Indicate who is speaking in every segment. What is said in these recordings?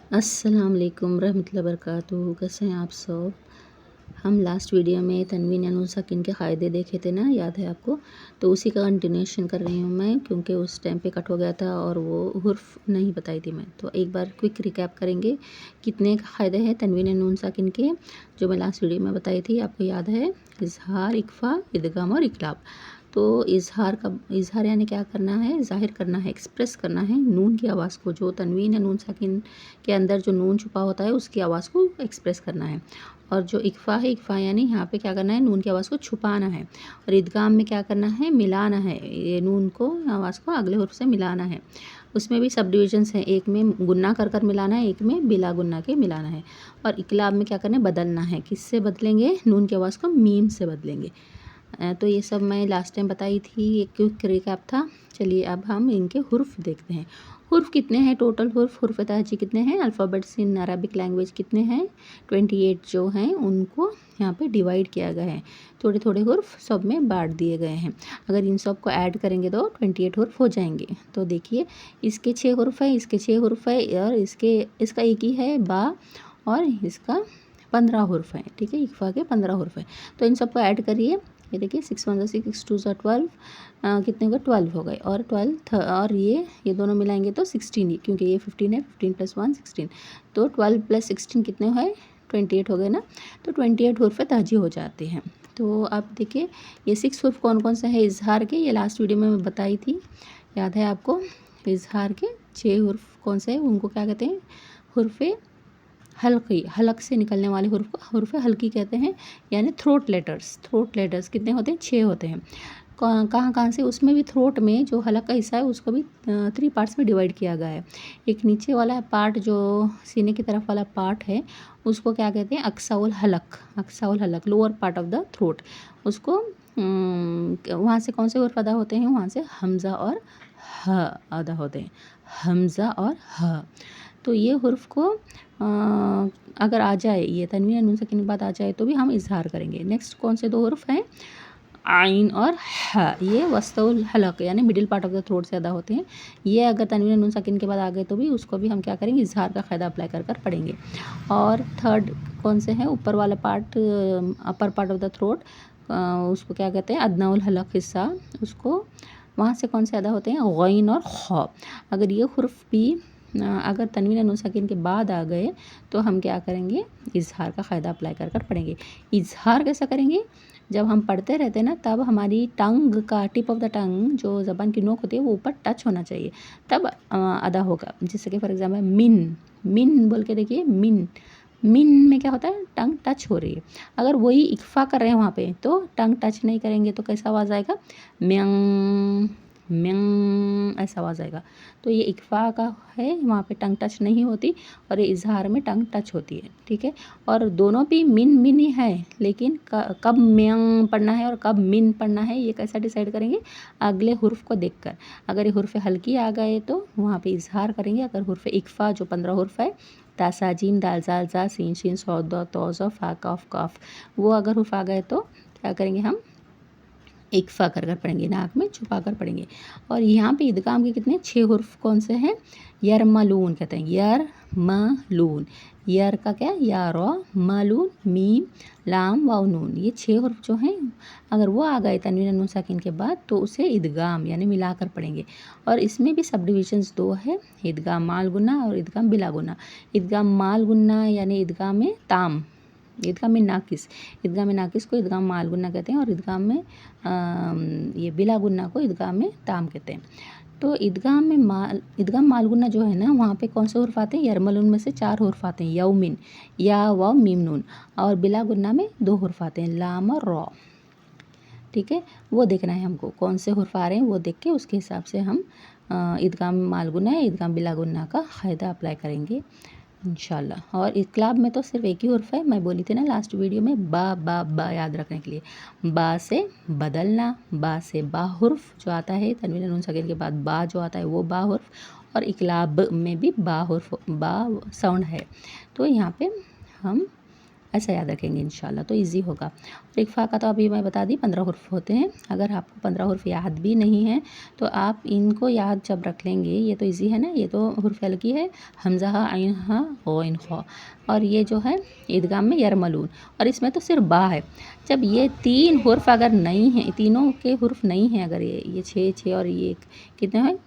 Speaker 1: अस्सलाम वालेकुम रहमतुल्लाहि वबरकातुहू। कैसे हैं आप सब? हम लास्ट वीडियो में तनवीन या नून साकिन के क़ायदे देखे थे ना, याद है आपको? तो उसी का कंटिन्यूएशन कर रही हूँ मैं, क्योंकि उस टाइम पे कट हो गया था और वो हुर्फ नहीं बताई थी मैं। तो एक बार क्विक रिकैप करेंगे। कितने क़ायदे हैं तनवीन या नून साकिन के, जो मैं लास्ट वीडियो में बताई थी, आपको याद है? इज़हार, इक़फ़ा, इदगाम और इक़लाब। तो इज़हार यानी क्या करना है? ज़ाहिर करना है, एक्सप्रेस करना है नून की आवाज़ को। जो तनवीन या नून साकिन के अंदर जो नून छुपा होता है उसकी आवाज़ को एक्सप्रेस करना है। और जो इक़फ़ा है, इक़फ़ा यानी यहाँ पे क्या करना है? नून की आवाज़ को छुपाना है। और इदगाम में क्या करना है? मिलाना है, ये नून को, आवाज़ को अगले हुर्फ़ से मिलाना है। उसमें भी सब डिविजन्स हैं, एक में गुन्ना कर कर मिलाना है, एक में बिला गुन्ना के मिलाना है। और इक़लाब में क्या करना है? बदलना है। किससे बदलेंगे? नून की आवाज़ को मीम से बदलेंगे। तो ये सब मैं लास्ट टाइम बताई थी, एक क्विक रिकैप था। चलिए अब हम इनके हुर्फ़ देखते हैं। हुर्फ़ कितने हैं टोटल? हुर्फ़ तहजी कितने हैं? अल्फ़ाबेट्स इन अरबिक लैंग्वेज कितने हैं? 28 जो हैं उनको यहाँ पे डिवाइड किया गया है। थोड़े थोड़े हुर्फ़ सब में बांट दिए गए हैं। अगर इन सब को ऐड करेंगे तो 28 हुर्फ़ हो जाएंगे। तो देखिए, इसके 6 हुर्फ़ है, इसके 6 हुर्फ़ है, और इसका एक ही है बा, और इसका 15 हुर्फ़ है। ठीक है, इक़फ़ा के 15 हुर्फ़ है। तो इन सबको ऐड करिए। ये देखिए, 6 1 6, 6 2 12, कितने हो गए? 12 हो गए। और 12 और ये दोनों मिलाएंगे तो 16, क्योंकि ये 15 है, 15 + 1 16। तो 12 + 16 कितने है? 28 हो गए ना। तो 28 हुर्फ़ ताजी हो जाते हैं। तो आप देखिए, ये 6 हुर्फ़ कौन कौन से हैं इज़हार के? ये लास्ट वीडियो में मैं बताई थी, याद है आपको? इज़हार के 6 हुर्फ़ कौन से हैं? उनको क्या कहते हैं? हुर्फ़े हल्की, हलक से निकलने वाले हुर्फ़ को हुर्फ़ हल्की कहते हैं, यानी थ्रोट लेटर्स कितने होते हैं? 6 होते हैं। कहाँ से? उसमें भी थ्रोट में जो हलक का हिस्सा है उसको भी 3 पार्ट्स में डिवाइड किया गया है। एक नीचे वाला पार्ट जो सीने की तरफ वाला पार्ट है उसको क्या कहते हैं? अक्साउल हलक, lower part of the throat. उसको वहाँ से कौन से हुर्फ़ अदा होते हैं? वहाँ से हमज़ा और ह अदा होते हैं, हमज़ा और ह। तो ये हुर्फ़ को अगर आ जाए, ये तनवीन या नून साकिन के बाद आ जाए तो भी हम इज़हार करेंगे। नेक्स्ट कौन से 2 हुर्फ़ हैं? आइन और ह। ये वस्तुल हलक यानी middle part of the throat से अदा होते हैं। ये अगर तनवीन या नून साकिन के बाद आ गए तो भी उसको भी हम क्या करेंगे? इज़हार का क़ायदा अप्लाई कर कर पढ़ेंगे। और थर्ड कौन से हैं? ऊपर वाला part, upper part of the throat, उसको क्या कहते हैं? अदनाउल हलक हिस्सा। उसको वहाँ से कौन से अदा होते हैं? गैन और ख। अगर ये हुर्फ़ भी अगर तनवीन या नून साकिन के बाद आ गए तो हम क्या करेंगे? इज़हार का क़ायदा अप्लाई कर कर पढ़ेंगे। इज़हार कैसा करेंगे? जब हम पढ़ते रहते हैं ना, तब हमारी टंग का, टिप ऑफ द टंग, जो ज़बान की नोक होती है वो ऊपर टच होना चाहिए, तब अदा होगा। जैसे कि फॉर एग्जांपल मिन बोल के देखिए, मिन में क्या होता है? टंग टच हो रही है। अगर वही इक़फ़ा कर रहे हैं वहाँ पे तो टंग टच नहीं करेंगे तो कैसा आवाज़ आएगा? म्यांग म्यांग, ऐसा आवाज़ आएगा। तो ये इक़फ़ा का है, वहाँ पे टंग टच नहीं होती, और ये इज़हार में टंग टच होती है। ठीक है, और दोनों भी मिन ही है, लेकिन कब म्यांग पढ़ना है और कब मिन पढ़ना है ये कैसा डिसाइड करेंगे? अगले हुर्फ़ को देखकर। अगर ये हुर्फ़ हल्की आ गए तो वहाँ पे इज़हार करेंगे। अगर हुर्फ़ इक़फ़ा जो 15 हुर्फ़ है, ता सा जीम दाल ज़ाल ज़ा सीन शीन सॉद दौ तौ ज़ फा काफ काफ, वो अगर हुर्फ़ आ गए तो क्या करेंगे? हम इक़फ़ा कर कर पढ़ेंगे, नाक में छुपा कर पढ़ेंगे। और यहाँ पे इदगाम के कितने? 6 हुर्फ़ कौन से हैं? यरमलून कहते हैं, यरमलून। यर का क्या? या रॉ, मलून मीम लाम वाव नून। ये 6 हुर्फ़ जो हैं, अगर वो आ गए तनवीन नून साकिन के बाद तो उसे इदगाम यानी मिलाकर पढ़ेंगे। और इसमें भी सब डिविजन्स 2 है, इदगाम माल गुन्ना और इदगाम बिला गुन्ना। इदगाम माल गुन्ना यानी इदगाम में ताम, इदगाम में नाकिस को इदगाम माल गुन्ना कहते हैं, और इदगाम में ये बिला गुन्ना को इदगाम में ताम कहते हैं। तो इदगाम माल गुन्ना जो है ना, वहाँ पे कौन से हुर्फ़ आते हैं? यरमलून में से 4 हुर्फ़ आते हैं, यौमिन, या वाव मीम नून। और बिला गुन्ना में 2 हुर्फ़ आते हैं, लाम और रॉ। ठीक है, वो देखना है हमको कौन से हुर्फ़ आ रहे हैं, वो देख के उसके हिसाब से हम इदगाम माल गुन्ना या इदगाम बिला गुन्ना का क़ायदा अप्लाई करेंगे इंशाल्लाह। और इक़लाब में तो सिर्फ एक ही हुर्फ़ है, मैं बोली थी ना लास्ट वीडियो में, बा याद रखने के लिए। बा से बदलना, बा से बा हुर्फ़ जो आता है तनवीन नून साकिन के बाद बा जो आता है वो बा हुर्फ़। और इक़लाब में भी बा हुर्फ़, बा साउंड है। तो यहाँ पे हम ऐसा याद रखेंगे इंशाल्लाह, तो इजी होगा। और इक्फ़ा का तो अभी मैं बता दी 15 हुर्फ होते हैं। अगर आपको 15 हुर्फ याद भी नहीं है तो आप इनको याद जब रख लेंगे, ये तो इजी है ना, ये तो हुर्फ हल्की है, हमज़ा हा, आइन हा, गौन खा, और ये जो है ईदगाम में यरमलून, और इसमें तो सिर्फ बा है। जब ये 3 हुर्फ अगर नहीं है, तीनों के हुर्फ नहीं है, अगर ये 6 और ये कितने हैं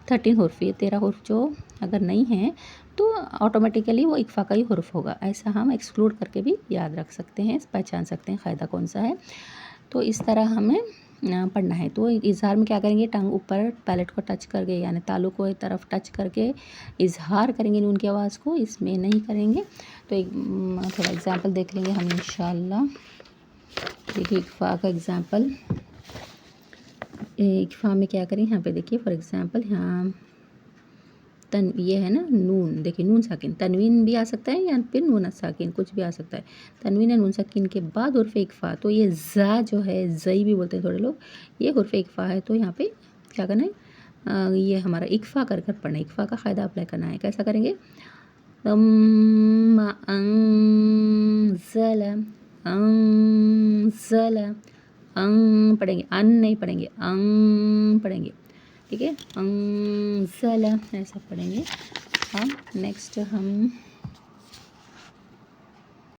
Speaker 1: 13 हुर्फ, ये 13 हुर्फ जो अगर नहीं है तो ऑटोमेटिकली वो इक्फ़ा का ही हुर्फ होगा। ऐसा हम एक्सक्लूड करके भी याद रख सकते हैं, पहचान सकते हैं क़ायदा कौन सा है। तो इस तरह हमें पढ़ना है। तो इज़हार में क्या करेंगे, टंग ऊपर पैलेट को टच करके, यानी तालु को एक तरफ टच करके इज़हार करेंगे नून की आवाज़ को, इसमें नहीं करेंगे। तो एक थोड़ा एग्जांपल देख लेंगे हम इंशाल्लाह। देखिए इक्फ़ा का एग्जांपल, इक्फ़ा में क्या करें, यहाँ पे देखिए फॉर एग्जांपल यहाँ ये है ना नून, देखिए नून साकिन, तनवीन भी आ सकता है या फिर नून साकिन, कुछ भी आ सकता है। तनवीन या नून साकिन के बाद हुर्फ इक्फ़ा, तो ये ज़ा जो है, ज़ई भी बोलते हैं थोड़े लोग, ये हुर्फ इक्फ़ा है। तो यहाँ पे क्या करना है, ये हमारा इक्फ़ा कर कर पढ़ना है। इक्फ़ा का क़ायदा अप्लाई करना है। कैसा करेंगे, पढ़ेंगे, अन नहीं पढ़ेंगे, पढ़ेंगे, ठीक है, अंज़ला ऐसा पढ़ेंगे हम। नेक्स्ट हम